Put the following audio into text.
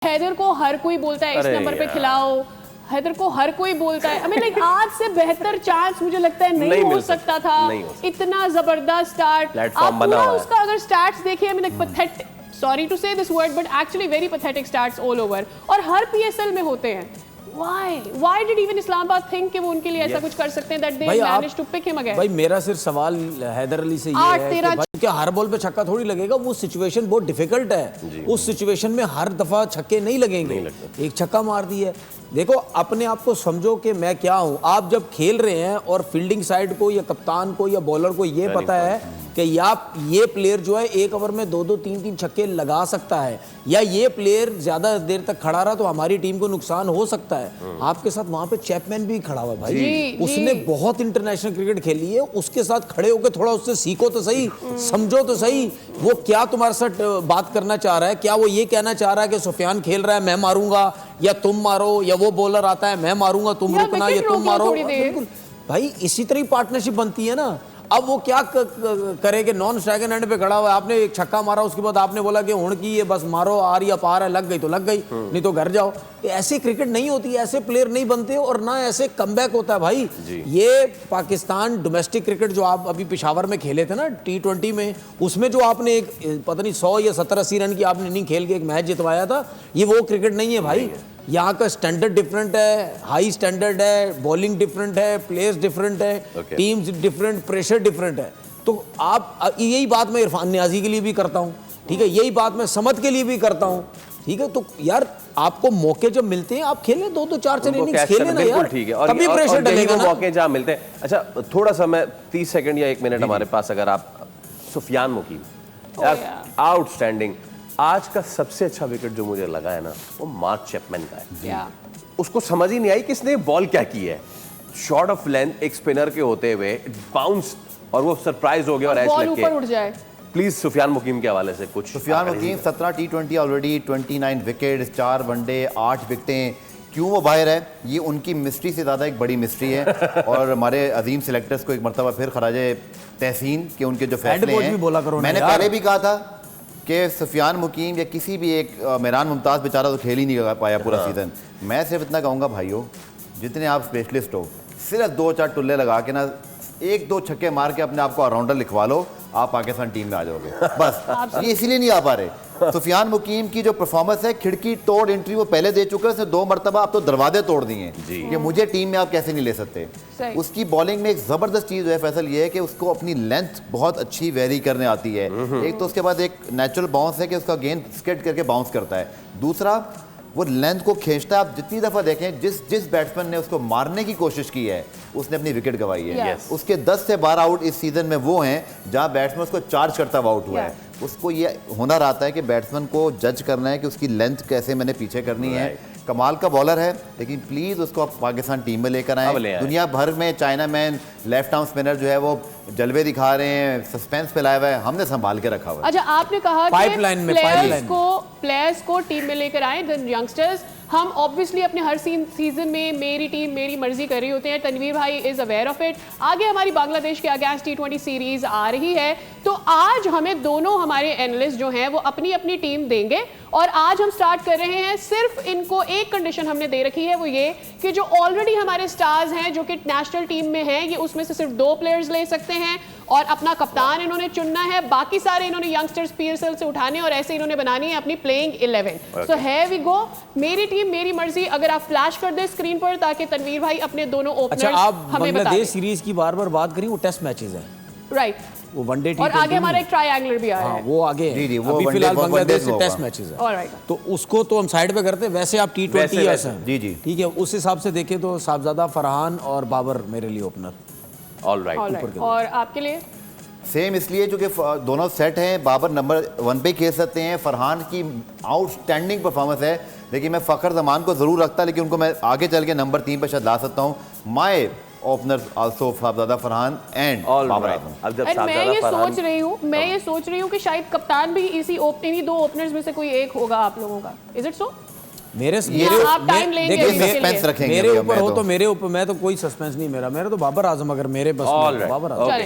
हैदर को हर कोई बोलता है इस नंबर पे खिलाओ, हैदर को हर कोई बोलता है। I mean, like, आज से बेहतर चांस मुझे लगता है नहीं हो सकता था। इतना जबरदस्त स्टार्ट, आप पूरा उसका अगर स्टैट्स देखिए, I mean, like, pathetic, sorry to say this word, but actually very pathetic stats all over, और हर PSL में होते हैं। Why did even Islamabad think कि वो उनके लिए ऐसा कुछ कर सकते हैं that they managed to pick him again? भाई मेरा सिर्फ सवाल हैदर अली से ये है कि भाई क्या हर बॉल पे छक्का थोड़ी लगेगा, वो सिचुएशन बहुत डिफिकल्ट है। उस सिचुएशन में हर दफा छक्के नहीं लगेंगे। एक छक्का मार दी है, देखो अपने आप को समझो कि मैं क्या हूं। आप जब खेल रहे हैं और फील्डिंग साइड को या कप्तान को या बॉलर को ये पता है कि ये प्लेयर जो है एक ओवर में 2-2 3-3 छक्के लगा सकता है, या ये प्लेयर ज्यादा देर तक खड़ा रहा तो हमारी टीम को नुकसान हो सकता है। आपके साथ वहां पे चैपमैन भी खड़ा हुआ भाई, उसने बहुत इंटरनेशनल क्रिकेट खेली है, उसके साथ खड़े होकर थोड़ा उससे सीखो तो सही, समझो तो सही वो क्या तुम्हारे साथ बात करना चाह रहा है। क्या वो ये कहना चाह रहा है कि सुफियान खेल रहा है मैं मारूंगा या तुम मारो, या वो बॉलर आता है मैं मारूंगा तुम रुकना या तुम मारो। बिल्कुल भाई, इसी तरह पार्टनरशिप बनती है ना। अब वो क्या करे कि नॉन स्ट्राइक एंड पे खड़ा हुआ है, आपने एक छक्का मारा, उसके बाद आपने बोला कि हुण की ये बस मारो, आ रही है पार है, लग गई तो लग गई, नहीं तो घर जाओ। ऐसे क्रिकेट नहीं होती, ऐसे प्लेयर नहीं बनते और ना ऐसे कमबैक होता है भाई। ये पाकिस्तान डोमेस्टिक क्रिकेट जो आप अभी पेशावर में खेले थे ना T20 में, उसमें जो आपने एक पता नहीं 100 या 70-80 रन की आपने इनिंग खेल के एक मैच जितवाया था, ये वो क्रिकेट नहीं है भाई। यहाँ का स्टैंडर्ड डिफरेंट है, हाई स्टैंडर्ड है, बॉलिंग डिफरेंट है, प्लेयर्स डिफरेंट है, टीम्स डिफरेंट, प्रेशर डिफरेंट है। तो आप यही बात मैं इरफान नियाजी के लिए भी करता हूँ, ठीक है, यही बात मैं समद के लिए भी करता हूँ, ठीक है। तो यार आपको मौके जब मिलते हैं आप खेलें 2-2 4-4 इनिंग्स खेलें ना यार, ठीक है। और तभी प्रेशर डलेगा ना। मौके जहाँ मिलते हैं। अच्छा थोड़ा सा मैं 30 सेकंड या 1 मिनट हमारे पास, अगर आप सुफियान मुकीम आउटस्टैंडिंग, आज का सबसे अच्छा विकेट जो मुझे लगा है ना वो मार्क चैपमैन का है। उसको समझ ही नहीं आई कि इसने बॉल क्या की है, शॉर्ट ऑफ लेंथ एक स्पिनर के होते हुए बाउंस, और वो सरप्राइज हो गया और ऐसे लग ऊपर उड़ जाए। प्लीज सुफियान मुकीम के हवाले से कुछ। सुफियान मुकीम 17 T20 ऑलरेडी, 29 विकेट, 4 वनडे, 8 विकेटें। क्यों वो बाहर है, ये उनकी मिस्ट्री से ज़्यादा एक बड़ी मिस्ट्री है। और हमारे अजीम सिलेक्टर्स को एक मरतबा फिर खराजे तहसीन कि उनके जो फैसले हैं, मैंने पहले भी कहा था कि सुफियान मुकीम या किसी भी एक मेहरान मुमताज़ बेचारा तो खेल ही नहीं पाया पूरा सीज़न। मैं सिर्फ इतना कहूँगा भाइयों, जितने आप स्पेशलिस्ट हो, सिर्फ 2-4 टुल्ले लगा के ना 1-2 छक्के मार के अपने आप को ऑलराउंडर लिखवा लो, आप पाकिस्तान टीम में आ जाओगे बस। ये इसीलिए नहीं आ पा रहे। सुफियान मुकीम की जो परफॉर्मेंस है, खिड़की तोड़ एंट्री वो पहले दे चुके हैं, उसने 2 मरतबा आप तो दरवाजे तोड़ दिए कि मुझे टीम में आप कैसे नहीं ले सकते। उसकी बॉलिंग में एक ज़बरदस्त चीज़ है फैसल, ये है कि उसको अपनी लेंथ बहुत अच्छी वेरी करने आती है। एक तो उसके बाद एक नेचुरल बाउंस है कि उसका गेंद स्केट करके बाउंस करता है, दूसरा वो लेंथ को खींचता है। आप जितनी दफ़ा देखें जिस बैट्समैन ने उसको मारने की कोशिश की है उसने अपनी विकेट गंवाई है। उसके 10 से 12 आउट इस सीज़न में वो हैं जहां बैट्समैन उसको चार्ज करता हुआ आउट हुआ है। उसको ये हुनर आता है कि बैट्समैन को जज करना है कि उसकी लेंथ कैसे मैंने पीछे करनी है। कमाल का बॉलर है, लेकिन प्लीज़ उसको आप पाकिस्तान टीम में लेकर आए। दुनिया भर में China man left arm spinner जो है वो जलवे दिखा रहे हैं, सस्पेंस फैलाया हुआ है, हमने संभाल के रखा हुआ है। अच्छा, आपने कहा कि प्लेयर्स को टीम में लेकर आए, द यंगस्टर्स। हम ऑब्वियसली अपने हर सीजन में मेरी टीम मेरी मर्जी कर रही होते हैं। तनवीर भाई इज अवेयर ऑफ इट। आगे हमारी बांग्लादेश के अगेंस्ट T20 सीरीज आ रही है, तो आज हमें दोनों हमारे एनालिस्ट जो हैं वो अपनी अपनी टीम देंगे। और आज हम स्टार्ट कर रहे हैं, सिर्फ इनको एक कंडीशन हमने दे रखी है, वो ये कि जो ऑलरेडी हमारे स्टार्स हैं जो कि नेशनल टीम में हैं, ये उसमें से सिर्फ 2 प्लेयर्स ले सकते हैं और अपना कप्तान इन्होंने चुनना है। बाकी सारे इन्होंने यंगस्टर्स PSL से उठाने और ऐसे इन्होंने बनानी है अपनी प्लेइंग 11। सो है वी गो, मेरी टीम मेरी मर्जी। अगर आप फ्लैश कर दे स्क्रीन पर ताकि तनवीर भाई अपने दोनों ओपनर्स हमें बता दें। सीरीज की बार-बार बात करें, वो टेस्ट मैचेस हैं, राइट, वो वनडे और आगे हमारा एक ट्रायंगुलर भी आया है, वो आगे जी वो अभी फिलहाल बांग्लादेश से टेस्ट मैचेस है। ऑलराइट, तो उसको तो हम साइड पे करते हैं। वैसे आप T20 जी ठीक है, उस हिसाब से देखें तो साहबजादा, फरहान और बाबर मेरे लिए ओपनर। ऑलराइट, और आपके लिए सेम इसलिए क्योंकि दोनों सेट हैं। बाबर नंबर 1 पे खेल सकते हैं, फरहान की आउटस्टैंडिंग परफॉर्मेंस है, लेकिन मैं फ़खर जमान को ज़रूर रखता, लेकिन उनको मैं आगे चल के नंबर 3 पे शायद ला सकता हूँ। My opener also Sahibzada, Farhan and Babar Azam. अब जब मैं ये सोच रही हूँ कि शायद कप्तान भी इसी 2 ओपनर्स में से कोई एक होगा आप लोगों का। Is it so? मेरे आप टाइम लेंगे, सस्पेंस रखेंगे मेरे ऊपर हो तो मेरे ऊपर, मैं तो कोई सस्पेंस नहीं मेरा तो बाबर आजम, अगर मेरे बस बाबर आजम।